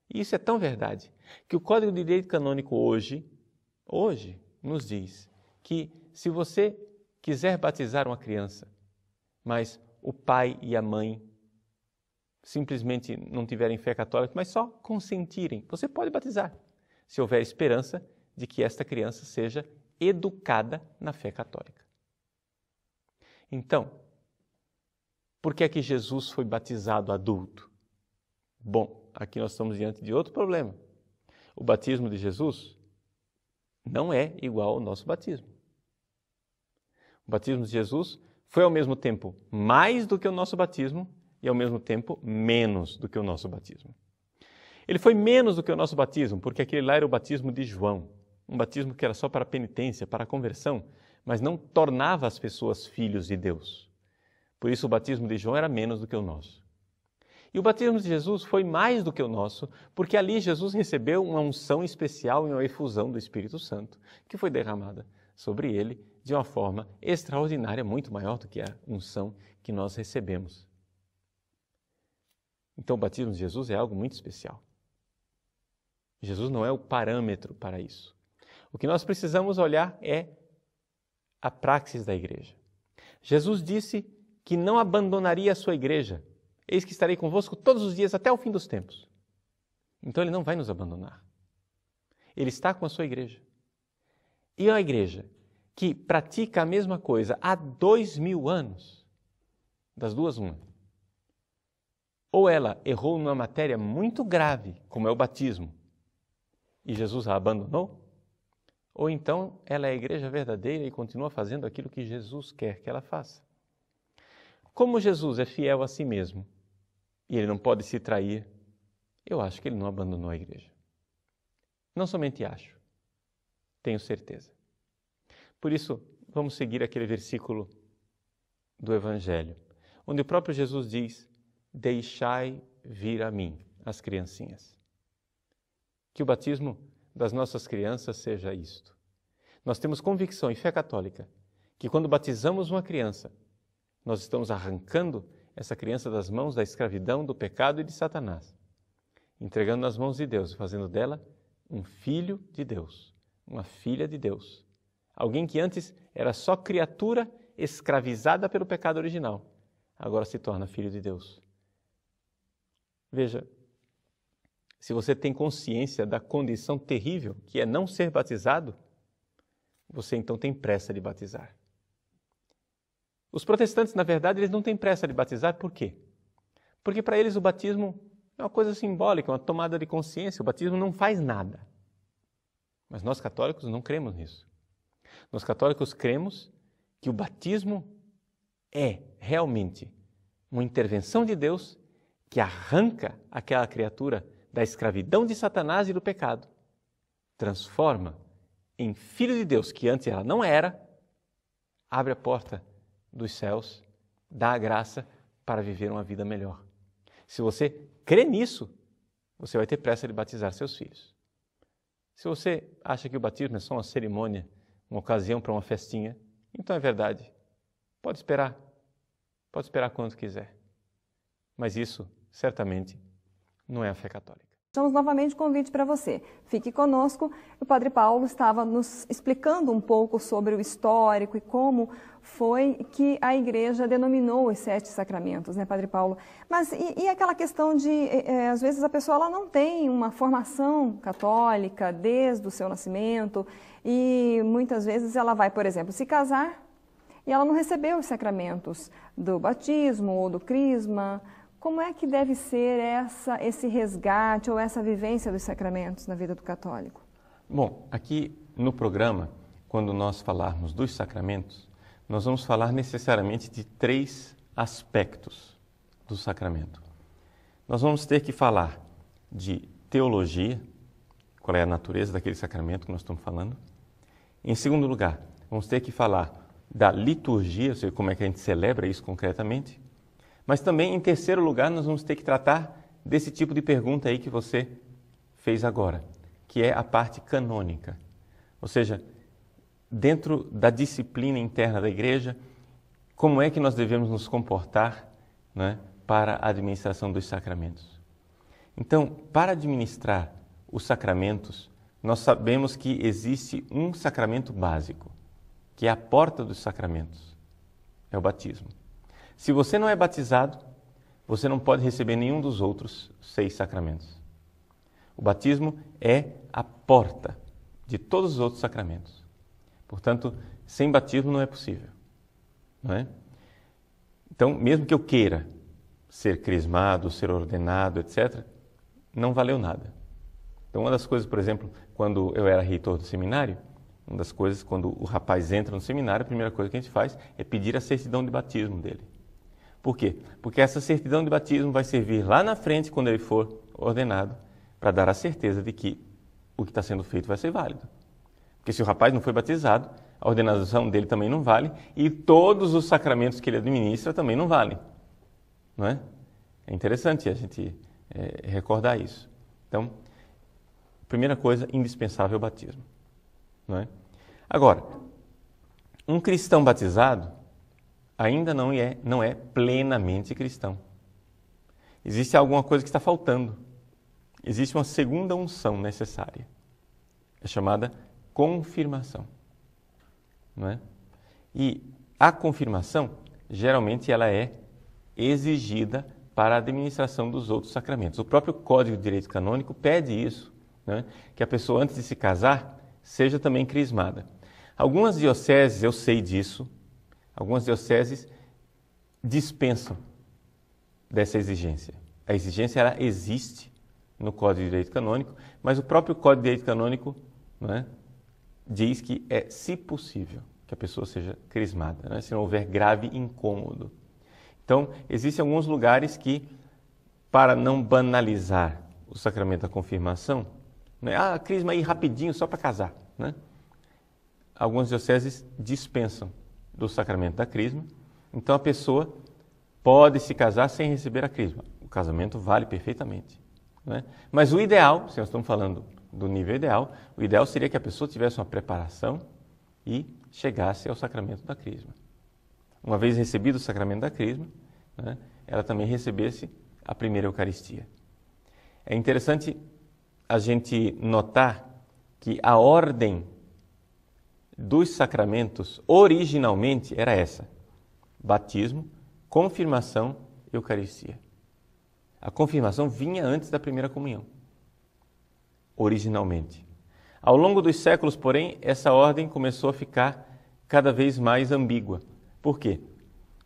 E isso é tão verdade que o Código de Direito Canônico hoje nos diz que se você quiser batizar uma criança, mas o pai e a mãe simplesmente não tiverem fé católica, mas só consentirem, você pode batizar, se houver esperança de que esta criança seja educada na fé católica. Então, por que é que Jesus foi batizado adulto? Bom, aqui nós estamos diante de outro problema. O batismo de Jesus não é igual ao nosso batismo. O batismo de Jesus foi ao mesmo tempo mais do que o nosso batismo e ao mesmo tempo menos do que o nosso batismo. Ele foi menos do que o nosso batismo, porque aquele lá era o batismo de João, um batismo que era só para penitência, para conversão, mas não tornava as pessoas filhos de Deus. Por isso o batismo de João era menos do que o nosso. E o batismo de Jesus foi mais do que o nosso, porque ali Jesus recebeu uma unção especial e uma efusão do Espírito Santo, que foi derramada sobre ele de uma forma extraordinária, muito maior do que a unção que nós recebemos. Então o batismo de Jesus é algo muito especial. Jesus não é o parâmetro para isso. O que nós precisamos olhar é a praxis da igreja. Jesus disse que não abandonaria a sua igreja. Eis que estarei convosco todos os dias até o fim dos tempos. Então ele não vai nos abandonar. Ele está com a sua igreja. E a igreja que pratica a mesma coisa há 2000 anos, das duas uma. Ou ela errou numa matéria muito grave, como é o batismo, e Jesus a abandonou, ou então ela é a igreja verdadeira e continua fazendo aquilo que Jesus quer que ela faça. Como Jesus é fiel a si mesmo e ele não pode se trair, eu acho que ele não abandonou a igreja. Não somente acho, tenho certeza. Por isso, vamos seguir aquele versículo do Evangelho, onde o próprio Jesus diz: deixai vir a mim as criancinhas. Que o batismo das nossas crianças seja isto. Nós temos convicção e fé católica que quando batizamos uma criança, nós estamos arrancando essa criança das mãos da escravidão, do pecado e de Satanás, entregando nas mãos de Deus e fazendo dela um filho de Deus, uma filha de Deus. Alguém que antes era só criatura escravizada pelo pecado original, agora se torna filho de Deus. Veja, se você tem consciência da condição terrível que é não ser batizado, você então tem pressa de batizar. Os protestantes, na verdade, eles não têm pressa de batizar, por quê? Porque para eles o batismo é uma coisa simbólica, uma tomada de consciência, o batismo não faz nada. Mas nós católicos não cremos nisso. Nós católicos cremos que o batismo é realmente uma intervenção de Deus que arranca aquela criatura da escravidão de Satanás e do pecado, transforma em filho de Deus, que antes ela não era, abre a porta dos céus, dá a graça para viver uma vida melhor. Se você crê nisso, você vai ter pressa de batizar seus filhos. Se você acha que o batismo é só uma cerimônia, uma ocasião para uma festinha, então é verdade. Pode esperar quanto quiser. Mas isso, certamente, não é a fé católica. Deixamos novamente o convite para você. Fique conosco. O Padre Paulo estava nos explicando um pouco sobre o histórico e como foi que a Igreja denominou os 7 sacramentos, né, Padre Paulo? Mas e aquela questão de, às vezes, a pessoa ela não tem uma formação católica desde o seu nascimento e muitas vezes ela vai, por exemplo, se casar e ela não recebeu os sacramentos do batismo ou do crisma. Como é que deve ser esse resgate ou essa vivência dos sacramentos na vida do católico? Bom, aqui no programa, quando nós falarmos dos sacramentos, nós vamos falar necessariamente de 3 aspectos do sacramento. Nós vamos ter que falar de teologia, qual é a natureza daquele sacramento que nós estamos falando. Em segundo lugar, vamos ter que falar da liturgia, ou seja, como é que a gente celebra isso concretamente. Mas também, em terceiro lugar, nós vamos ter que tratar desse tipo de pergunta aí que você fez agora, que é a parte canônica. Ou seja, dentro da disciplina interna da igreja, como é que nós devemos nos comportar, né, para a administração dos sacramentos. Então, para administrar os sacramentos, nós sabemos que existe um sacramento básico, que é a porta dos sacramentos, é o batismo. Se você não é batizado, você não pode receber nenhum dos outros 6 sacramentos. O batismo é a porta de todos os outros sacramentos. Portanto, sem batismo não é possível, não é? Então, mesmo que eu queira ser crismado, ser ordenado, etc., não valeu nada. Então, uma das coisas, por exemplo, quando eu era reitor do seminário, uma das coisas, quando o rapaz entra no seminário, a primeira coisa que a gente faz é pedir a certidão de batismo dele. Por quê? Porque essa certidão de batismo vai servir lá na frente, quando ele for ordenado, para dar a certeza de que o que está sendo feito vai ser válido. Porque se o rapaz não foi batizado, a ordenação dele também não vale e todos os sacramentos que ele administra também não valem. Não é? É interessante a gente recordar isso. Então, primeira coisa, indispensável é o batismo. Não é? Agora, um cristão batizado ainda não é plenamente cristão. Existe alguma coisa que está faltando. Existe uma segunda unção necessária. É chamada confirmação. Não é? E a confirmação, geralmente, ela é exigida para a administração dos outros sacramentos. O próprio Código de Direito Canônico pede isso, né? Que a pessoa, antes de se casar, seja também crismada. Algumas dioceses, eu sei disso, algumas dioceses dispensam dessa exigência. A exigência, ela existe no Código de Direito Canônico, mas o próprio Código de Direito Canônico, né, diz que é, se possível, que a pessoa seja crismada, né, se não houver grave incômodo. Então, existem alguns lugares que, para não banalizar o sacramento da confirmação, né, crisma aí rapidinho só para casar, né? Algumas dioceses dispensam do sacramento da crisma, então a pessoa pode se casar sem receber a crisma. O casamento vale perfeitamente, né? Mas o ideal, se nós estamos falando do nível ideal, o ideal seria que a pessoa tivesse uma preparação e chegasse ao sacramento da crisma. Uma vez recebido o sacramento da crisma, né, ela também recebesse a primeira Eucaristia. É interessante a gente notar que a ordem dos sacramentos originalmente era essa: batismo, confirmação e Eucaristia. A confirmação vinha antes da primeira comunhão, originalmente. Ao longo dos séculos, porém, essa ordem começou a ficar cada vez mais ambígua. Por quê?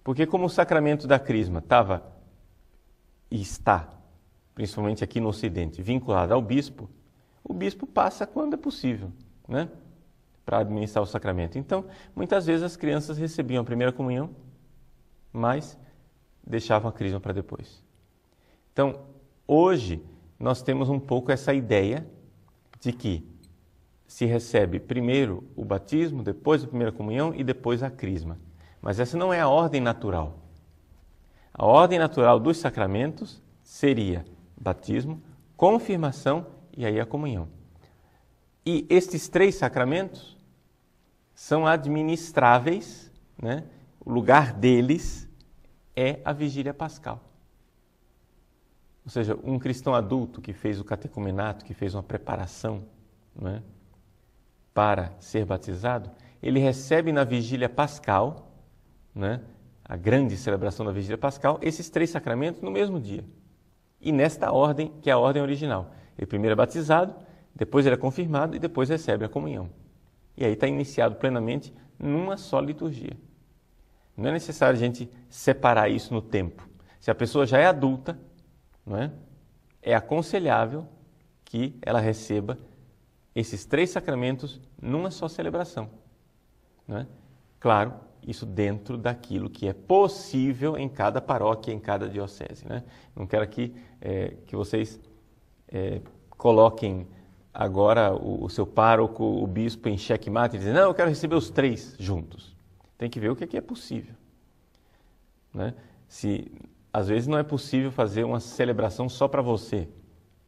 Porque como o sacramento da crisma estava e está, principalmente aqui no Ocidente, vinculado ao bispo, o bispo passa quando é possível, né, para administrar o sacramento. Então, muitas vezes as crianças recebiam a primeira comunhão, mas deixavam a crisma para depois. Então, hoje, nós temos um pouco essa ideia de que se recebe primeiro o batismo, depois a primeira comunhão e depois a crisma. Mas essa não é a ordem natural. A ordem natural dos sacramentos seria batismo, confirmação e aí a comunhão. E estes 3 sacramentos são administráveis, né? O lugar deles é a vigília pascal. Ou seja, um cristão adulto que fez o catecumenato, que fez uma preparação, né, para ser batizado, ele recebe na vigília pascal, né, a grande celebração da vigília pascal, esses 3 sacramentos no mesmo dia. E nesta ordem, que é a ordem original. Ele primeiro é batizado, depois ele é confirmado e depois recebe a comunhão. E aí está iniciado plenamente numa só liturgia. Não é necessário a gente separar isso no tempo. Se a pessoa já é adulta, não é? É aconselhável que ela receba esses 3 sacramentos numa só celebração, não é? Claro, isso dentro daquilo que é possível em cada paróquia, em cada diocese, né? Não quero aqui que vocês coloquem agora o seu pároco, o bispo em xeque-mate e dizem, não, eu quero receber os 3 juntos. Tem que ver o que é possível, né? Se às vezes não é possível fazer uma celebração só para você,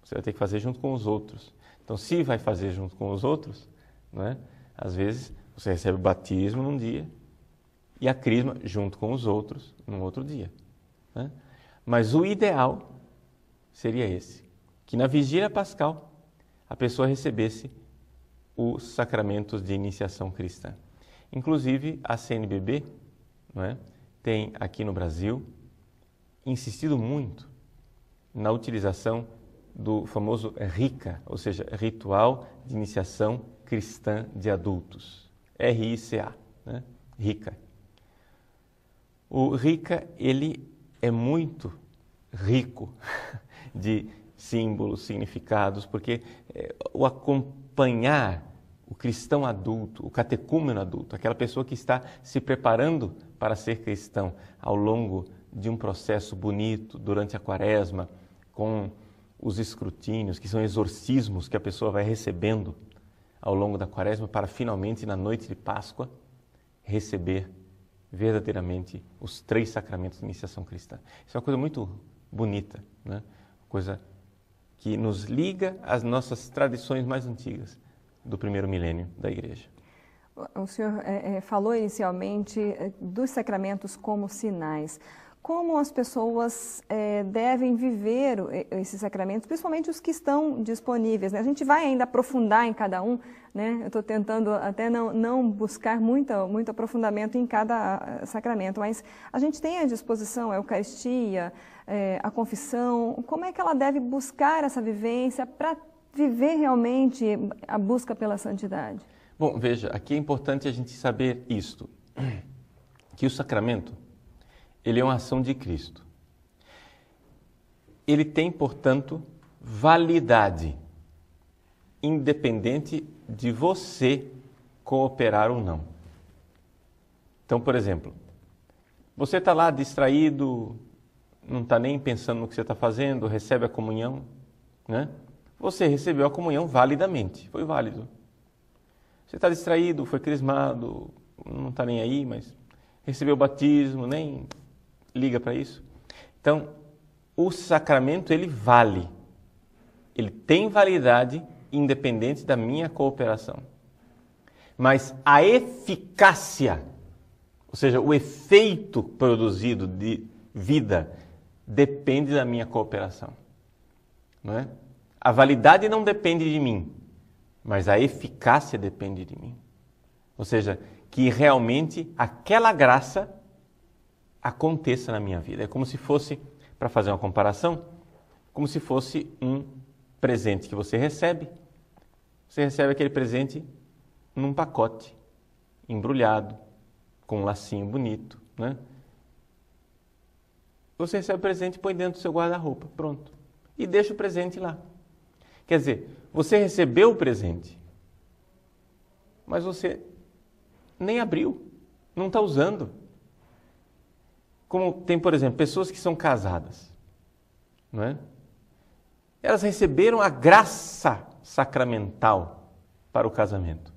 você vai ter que fazer junto com os outros. Então, se vai fazer junto com os outros, né, às vezes você recebe o batismo num dia e a crisma junto com os outros num outro dia, né? Mas o ideal seria esse, que na vigília pascal a pessoa recebesse os sacramentos de iniciação cristã. Inclusive, a CNBB, não é, tem aqui no Brasil insistido muito na utilização do famoso RICA, ou seja, Ritual de Iniciação Cristã de Adultos, RICA, né? RICA. O RICA, ele é muito rico de símbolos, significados, porque o acompanhar o cristão adulto, o catecúmeno adulto, aquela pessoa que está se preparando para ser cristão ao longo de um processo bonito durante a quaresma, com os escrutínios, que são exorcismos que a pessoa vai recebendo ao longo da quaresma para finalmente, na noite de Páscoa, receber verdadeiramente os 3 sacramentos de iniciação cristã. Isso é uma coisa muito bonita, né? Coisa que nos liga às nossas tradições mais antigas do primeiro milênio da Igreja. O senhor falou inicialmente dos sacramentos como sinais. Como as pessoas devem viver esses sacramentos, principalmente os que estão disponíveis, né? A gente vai ainda aprofundar em cada um, né? Eu estou tentando até não buscar muito aprofundamento em cada sacramento, mas a gente tem à disposição a Eucaristia, a confissão. Como é que ela deve buscar essa vivência para viver realmente a busca pela santidade? Bom, veja, aqui é importante a gente saber isto, que o sacramento, ele é uma ação de Cristo. Ele tem, portanto, validade, independente de você cooperar ou não. Então, por exemplo, você está lá distraído, não está nem pensando no que você está fazendo, recebe a comunhão, né? Você recebeu a comunhão validamente, foi válido. Você está distraído, foi crismado, não está nem aí, mas recebeu o batismo, nem liga para isso. Então, o sacramento, ele vale. Ele tem validade independente da minha cooperação. Mas a eficácia, ou seja, o efeito produzido de vida, depende da minha cooperação. Não é? A validade não depende de mim, mas a eficácia depende de mim. Ou seja, que realmente aquela graça aconteça na minha vida. É como se fosse, para fazer uma comparação, como se fosse um presente que você recebe. Você recebe aquele presente num pacote, embrulhado, com um lacinho bonito, né? Você recebe o presente e põe dentro do seu guarda-roupa, pronto. E deixa o presente lá. Quer dizer, você recebeu o presente, mas você nem abriu, não está usando. Como tem, por exemplo, pessoas que são casadas, não é? Elas receberam a graça sacramental para o casamento.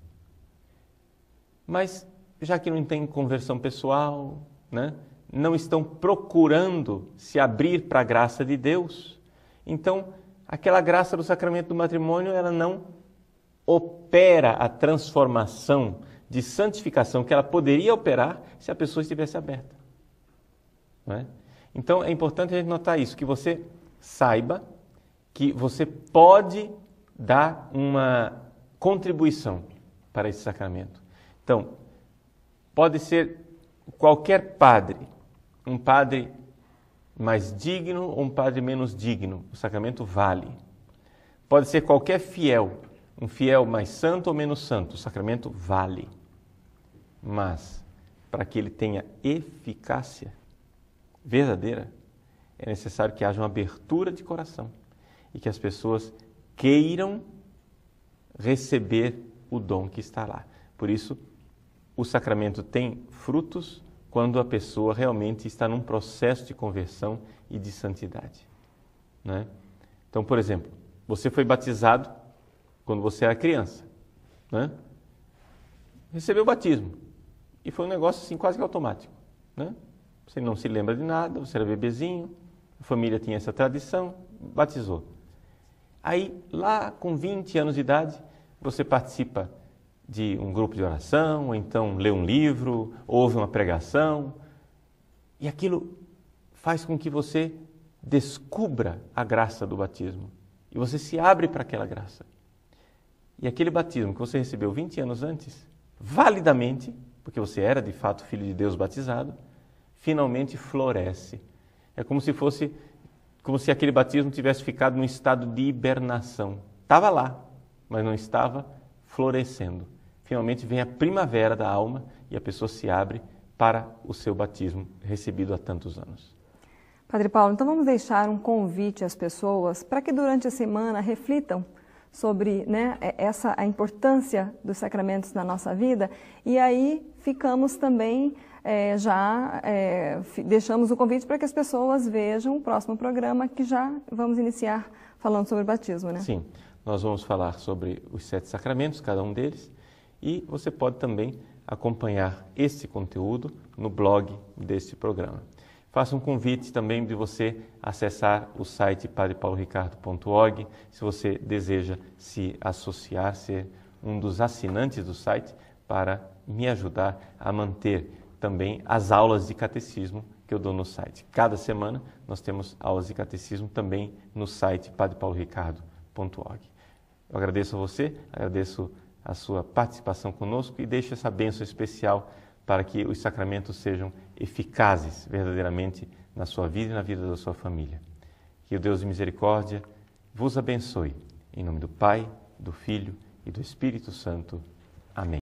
Mas, já que não tem conversão pessoal, né? Não estão procurando se abrir para a graça de Deus, então aquela graça do sacramento do matrimônio, ela não opera a transformação de santificação que ela poderia operar se a pessoa estivesse aberta. Não é? Então é importante a gente notar isso, que você saiba que você pode dar uma contribuição para esse sacramento. Então, pode ser qualquer padre, um padre mais digno ou um padre menos digno, o sacramento vale. Pode ser qualquer fiel, um fiel mais santo ou menos santo, o sacramento vale. Mas, para que ele tenha eficácia verdadeira, é necessário que haja uma abertura de coração e que as pessoas queiram receber o dom que está lá. Por isso, o sacramento tem frutos quando a pessoa realmente está num processo de conversão e de santidade, né? Então, por exemplo, você foi batizado quando você era criança, né? Recebeu o batismo e foi um negócio assim quase que automático, né? Você não se lembra de nada, você era bebezinho, a família tinha essa tradição, batizou. Aí, lá com 20 anos de idade, você participa de um grupo de oração, ou então lê um livro, ouve uma pregação, e aquilo faz com que você descubra a graça do batismo, e você se abre para aquela graça. E aquele batismo que você recebeu 20 anos antes, validamente, porque você era de fato filho de Deus batizado, finalmente floresce. É como se aquele batismo tivesse ficado num estado de hibernação. Estava lá, mas não estava florescendo. Finalmente vem a primavera da alma e a pessoa se abre para o seu batismo recebido há tantos anos. Padre Paulo, então vamos deixar um convite às pessoas para que durante a semana reflitam sobre, né, a importância dos sacramentos na nossa vida, e aí ficamos também, deixamos o convite para que as pessoas vejam o próximo programa, que já vamos iniciar falando sobre o batismo, né? Sim, nós vamos falar sobre os 7 sacramentos, cada um deles, e você pode também acompanhar esse conteúdo no blog deste programa. Faço um convite também de você acessar o site padrepauloricardo.org, se você deseja se associar, ser um dos assinantes do site, para me ajudar a manter também as aulas de catecismo que eu dou no site. Cada semana nós temos aulas de catecismo também no site padrepauloricardo.org. Eu agradeço a você, agradeço a sua participação conosco e deixo essa bênção especial para que os sacramentos sejam eficazes verdadeiramente na sua vida e na vida da sua família. Que o Deus de misericórdia vos abençoe. Em nome do Pai, do Filho e do Espírito Santo. Amém.